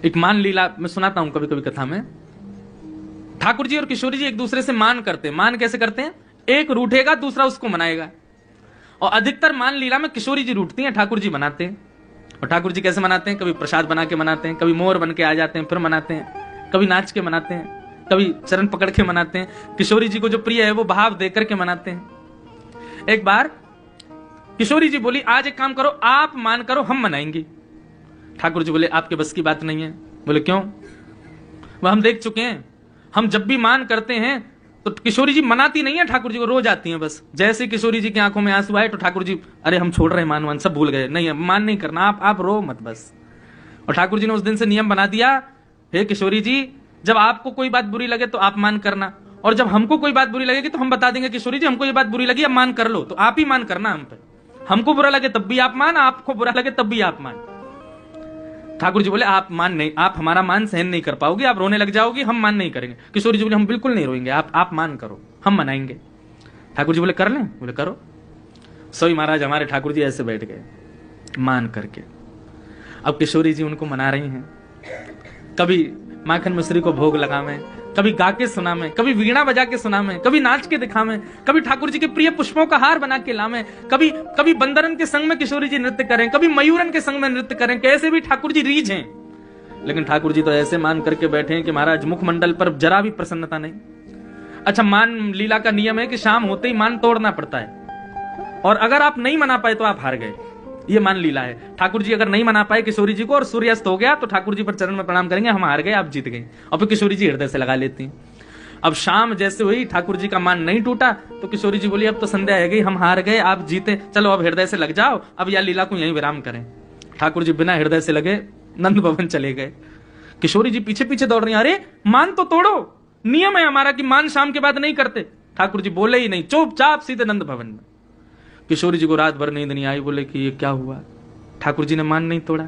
एक मान लीला मैं सुनाता हूं कभी कभी कथा में। ठाकुर जी और किशोरी जी एक दूसरे से मान करते हैं। मान कैसे करते हैं? एक रूठेगा दूसरा उसको मनाएगा। और अधिकतर मान लीला में किशोरी जी रूठती हैं, ठाकुर जी मनाते हैं। और ठाकुर जी कैसे मनाते हैं? कभी प्रसाद बना के मनाते हैं, कभी मोर बन के आ जाते हैं फिर मनाते हैं, कभी नाच के मनाते हैं, कभी चरण पकड़ के मनाते हैं। किशोरी जी को जो प्रिय है वो भाव देकर के मनाते हैं। एक बार किशोरी जी बोली, आज एक काम करो, आप मान करो, हम मनाएंगे। ठाकुर जी बोले, आपके बस की बात नहीं है। बोले क्यों? वह हम देख चुके हैं, हम जब भी मान करते हैं तो किशोरी जी मनाती नहीं है ठाकुर जी को, रो जाती हैं बस। जैसे किशोरी जी की आंखों में आंसू आए तो ठाकुर जी, अरे हम छोड़ रहे हैं, मान सब भूल गए, नहीं मान नहीं करना, आप रो मत बस। और ठाकुर जी ने उस दिन से नियम बना दिया, हे किशोरी जी, जब आपको कोई बात बुरी लगे तो आप मान करना, और जब हमको कोई बात बुरी लगेगी तो हम बता देंगे, किशोरी जी हमको ये बात बुरी लगी, अब मान कर लो, तो आप ही मान करना हम पे। हमको बुरा लगे तब भी आप मान, आपको बुरा लगे तब भी आप मान। ठाकुर जी बोले, आप मान नहीं, आप हमारा मान सहन नहीं कर पाओगे, आप रोने लग जाओगे, हम मान नहीं करेंगे। किशोरी जी बोले, हम बिल्कुल नहीं रोएंगे, आप मान करो, हम मनाएंगे। ठाकुर जी बोले, कर लें? बोले करो। सोई महाराज हमारे ठाकुर जी ऐसे बैठ गए मान करके। अब किशोरी जी उनको मना रही हैं, कभी माखन मिश्री को भोग लगा में, कभी गा के सुना में, कभी वीणा बजा के सुना में, कभी नाच के दिखा में, कभी ठाकुर जी के प्रिय पुष्पों का हार बना के ला में, कभी बंदरन के संग में किशोरी जी नृत्य करें, कभी मयूरन के संग में नृत्य करें। कैसे भी ठाकुर जी रीझ हैं, लेकिन ठाकुर जी तो ऐसे मान करके बैठे हैं कि महाराज मुखमंडल पर जरा भी प्रसन्नता नहीं। अच्छा, मान लीला का नियम है कि शाम होते ही मान तोड़ना पड़ता है, और अगर आप नहीं मना पाए तो आप हार गए। ये मान लीला है। ठाकुर जी अगर नहीं मना पाए किशोरी जी को और सूर्यास्त हो गया तो ठाकुर जी पर चरण में प्रणाम करेंगे, हम हार गए, आप जीत गए, और फिर किशोरी जी हृदय से लगा लेती हैं। अब शाम जैसे हुई, ठाकुर जी का मान नहीं टूटा तो किशोरी जी बोली, अब तो संध्या है गई, हम हार गए, आप जीते, चलो अब हृदय से लग जाओ, अब यह लीला को यहीं विराम करें। ठाकुर जी बिना हृदय से लगे नंद भवन चले गए। किशोरी जी पीछे पीछे दौड़ रही, अरे मान तो तोड़ो, नियम है हमारा कि मान शाम के बाद नहीं करते। ठाकुर जी बोले ही नहीं, चुपचाप सीधे नंद भवन में। किशोरी जी को रात भर नींद नहीं आई, बोले कि ये क्या हुआ, ठाकुर जी ने मान नहीं तोड़ा।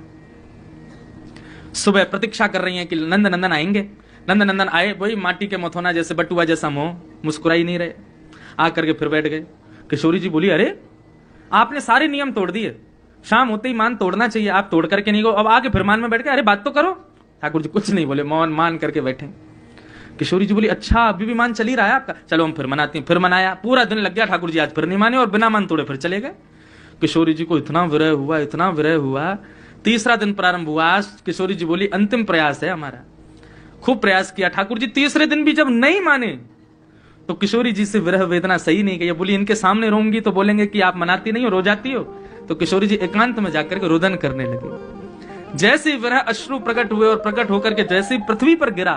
सुबह प्रतीक्षा कर रही हैं कि नंद नंदन आएंगे। नंद नंदन आए, वही माटी के मथोना जैसे बटुआ जैसा मुंह, मुस्कुराई नहीं रहे, आकर के फिर बैठ गए। किशोरी जी बोली, अरे आपने सारे नियम तोड़ दिए, शाम होते ही मान तोड़ना चाहिए, आप तोड़ करके नहीं गो, अब आके फिर मान में बैठ गए, अरे बात तो करो। ठाकुर जी कुछ नहीं बोले, मौन मान करके बैठे। किशोरी जी बोली, अच्छा अभी भी मान चल ही रहा है आपका, चलो हम फिर मनाती हैं। फिर मनाया, पूरा दिन लग गया, ठाकुर जी आज फिर नहीं माने और बिना मान तोड़े फिर चले गए। किशोरी जी को इतना विरह हुआ, इतना विरह हुआ। तीसरा दिन प्रारंभ हुआ। किशोरी जी बोली, अंतिम प्रयास है हमारा, खूब प्रयास किया। ठाकुर जी तीसरे दिन भी जब नहीं माने तो किशोरी जी से विरह वेदना सही नहीं गई। बोली, इनके सामने रोऊंगी तो बोलेंगे कि आप मनाती नहीं हो, रो जाती हो। तो किशोरी जी एकांत में जाकर के रुदन करने लगे। जैसे विरह अश्रु प्रकट हुए और प्रकट होकर के जैसे पृथ्वी पर गिरा,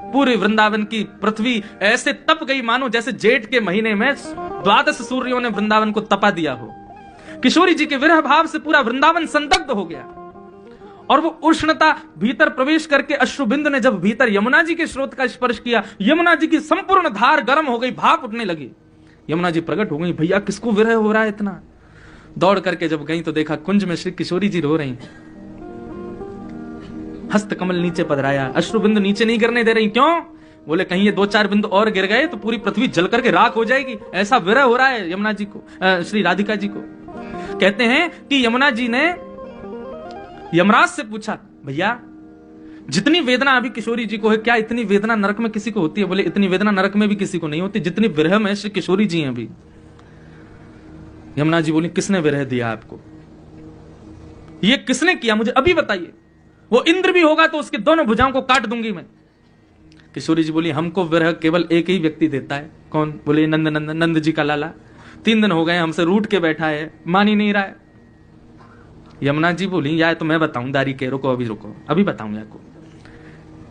पूरे वृंदावन की पृथ्वी ऐसे तप गई मानो जैसे जेठ के महीने में 12 सूर्यों ने वृंदावन को तपा दिया हो। किशोरी जी के विरह भाव से पूरा वृंदावन संदग्ध हो गया, और वो उष्णता भीतर प्रवेश करके अश्रुबिंदु ने जब भीतर यमुना जी के स्रोत का स्पर्श किया, यमुना जी की संपूर्ण धार गर्म हो गई, भाप उठने लगी। यमुना जी प्रकट हो गई, भैया किसको विरह हो रहा है इतना। दौड़ करके जब गई तो देखा कुंज में श्री किशोरी जी रो रही, हस्त कमल नीचे पधराया, अश्रुबिंदु नीचे नहीं गिरने दे रही। क्यों? बोले कहीं ये 2-4 बिंदु और गिर गए तो पूरी पृथ्वी जल करके राख हो जाएगी, ऐसा विरह हो रहा है यमुना जी को, श्री राधिका जी को। कहते हैं कि यमुना जी ने यमराज से पूछा, भैया जितनी वेदना अभी किशोरी जी को है, क्या इतनी वेदना नरक में किसी को होती है? बोले इतनी वेदना नरक में भी किसी को नहीं होती जितनी विरह में श्री किशोरी जी हैं अभी। यमुना जी बोली, किसने विरह दिया आपको? ये किसने किया मुझे अभी बताइए। वो इंद्र भी होगा तो उसके दोनों भुजाओं को काट दूंगी मैं। किशोरी जी बोली, हमको विरह केवल एक ही व्यक्ति देता है। कौन? बोले नंद नंदन, नंद जी का लाला। 3 दिन हो गए हमसे रूठ के बैठा है, मान ही नहीं रहा है। यमुना जी बोली, या तो मैं बताऊं दारी के, रुको अभी रुको, अभी बताऊं आपको।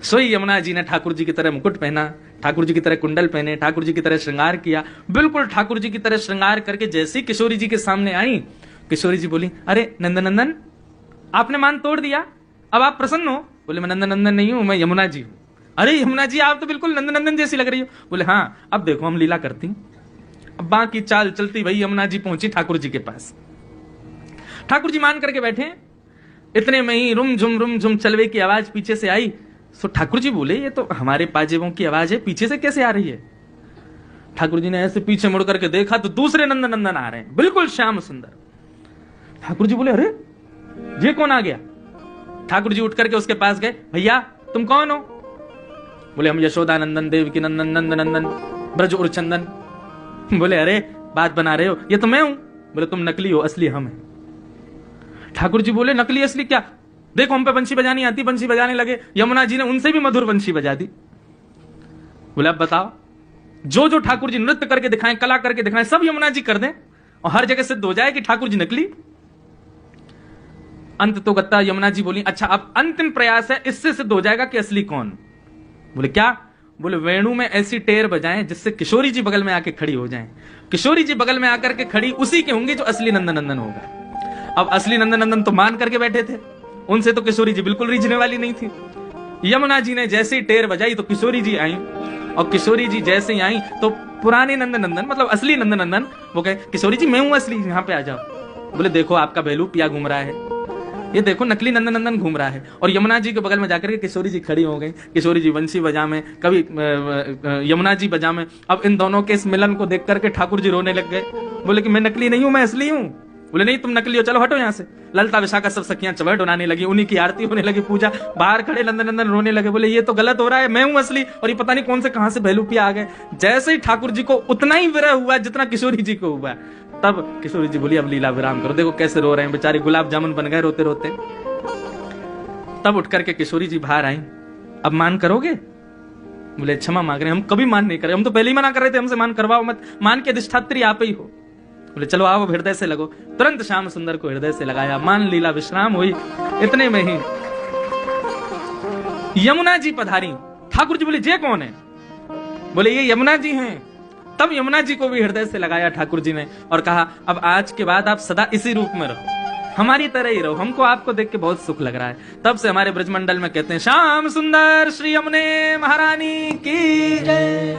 सोई यमुना जी ने ठाकुर जी की तरह मुकुट पहना, ठाकुर जी की तरह कुंडल पहने, ठाकुर जी की तरह श्रृंगार किया, बिल्कुल ठाकुर जी की तरह श्रृंगार करके जैसे ही किशोरी जी के सामने आई, किशोरी जी बोली, अरे नंदनंदन आपने मान तोड़ दिया, अब आप प्रसन्न हो? बोले मैं नंदनंदन नहीं हूं, मैं यमुना जी हूं। अरे यमुना जी आप तो बिल्कुल नंदनंदन जैसी लग रही हो। बोले हाँ, अब देखो हम लीला करती। अब बाकी चाल चलती भाई यमुना जी पहुंची ठाकुर जी के पास। ठाकुर जी मान करके बैठे, इतने में ही रुम झुम चलवे की आवाज पीछे से आई। सो ठाकुर जी बोले, ये तो हमारे पाजेबों की आवाज है, पीछे से कैसे आ रही है? ठाकुर जी ने ऐसे पीछे मुड़ करके देखा तो दूसरे नंदनंदन आ रहे हैं, बिल्कुल श्याम सुंदर। ठाकुर जी बोले, अरे ये कौन आ गया? ठाकुर जी उठ करके उसके पास गए, भैया तुम कौन हो? बोले हम यशोदानंदन, देवकी नंदन, नंद नंदन, ब्रज और चंदन। बोले अरे बात बना रहे हो, ये तो मैं हूं। बोले तुम नकली हो, असली हम है। ठाकुर जी बोले नकली असली क्या? देखो हम पे बंशी बजानी आती, बंशी बजाने लगे। यमुना जी ने उनसे भी मधुर बंशी बजा दी। बोले अब बताओ, जो जो ठाकुर जी नृत्य करके दिखाएं, कला करके दिखाएं, सब यमुना जी कर दें और हर जगह सिद्ध हो जाए कि ठाकुर जी नकली। अंत तो गत्ता यमुना जी बोली अच्छा अब अंतिम प्रयास है, इससे सिद्ध हो जाएगा कि असली कौन। बोले क्या? बोले वेणु में ऐसी टेर बजाएं जिससे किशोरी जी बगल में आके खड़ी हो जाएं। किशोरी जी बगल में आकर के खड़ी उसी के होंगे जो असली नंदन नंदन होगा। अब असली नंदन नंदन तो मान करके बैठे थे, उनसे तो किशोरी जी बिल्कुल रीझने वाली नहीं थी। यमुना जी ने जैसे ही टेर बजाई तो किशोरी जी आई, और किशोरी जी जैसे ही आई तो पुराने नंदन नंदन मतलब असली नंदन नंदन वो कहे किशोरी जी मैं हूं असली, यहां पे आ जाओ। बोले देखो आपका बेलू पिया घूम रहा है, ये देखो नकली नंदन नंदन घूम रहा है। और यमुना जी के बगल में जाकर के किशोरी जी खड़ी हो गई। किशोरी जी वंशी बजा में, कभी यमुना जी बजा में। अब इन दोनों के इस मिलन को देख करके ठाकुर जी रोने लग गए। बोले कि मैं नकली नहीं हूं, मैं असली हूं। बोले नहीं तुम नकली हो, चलो हटो यहां से। ललता विशाखा सब सखियां चवट उड़ाने लगी, उन्हीं की आरती होने लगी, पूजा। बाहर खड़े नंदन नंदन रोने लगे। बोले ये तो गलत हो रहा है, मैं हूं असली और ये पता नहीं कौन से कहां से भैलू पिया आ गए। जैसे ही ठाकुर जी को उतना ही विरह हुआ जितना किशोरी जी को हुआ, तब किशोरी जी बोली अब लीला विराम करो। देखो कैसे रो रहे हैं बेचारे, गुलाब जामुन बन गए रोते रोते। तब उठ करके किशोरी जी बाहर आई, अब मान करोगे? बोले क्षमा मांग रहे हैं, हम कभी मान नहीं करे, हम तो पहले ही मना कर रहे थे हमसे मान करवाओ मत, मान के अधिष्ठात्री आप ही हो। बोले चलो आओ हृदय से लगो। तुरंत श्याम सुंदर को हृदय से लगाया, मान लीला विश्राम हुई। इतने में ही यमुना जी पधारी। ठाकुर जी बोले जे कौन है? बोले ये यमुना जी हैं। तब यमुना जी को भी हृदय से लगाया ठाकुर जी ने और कहा अब आज के बाद आप सदा इसी रूप में रहो, हमारी तरह ही रहो, हमको आपको देख के बहुत सुख लग रहा है। तब से हमारे ब्रजमंडल में कहते हैं श्याम सुंदर श्री यमुने महारानी की जय।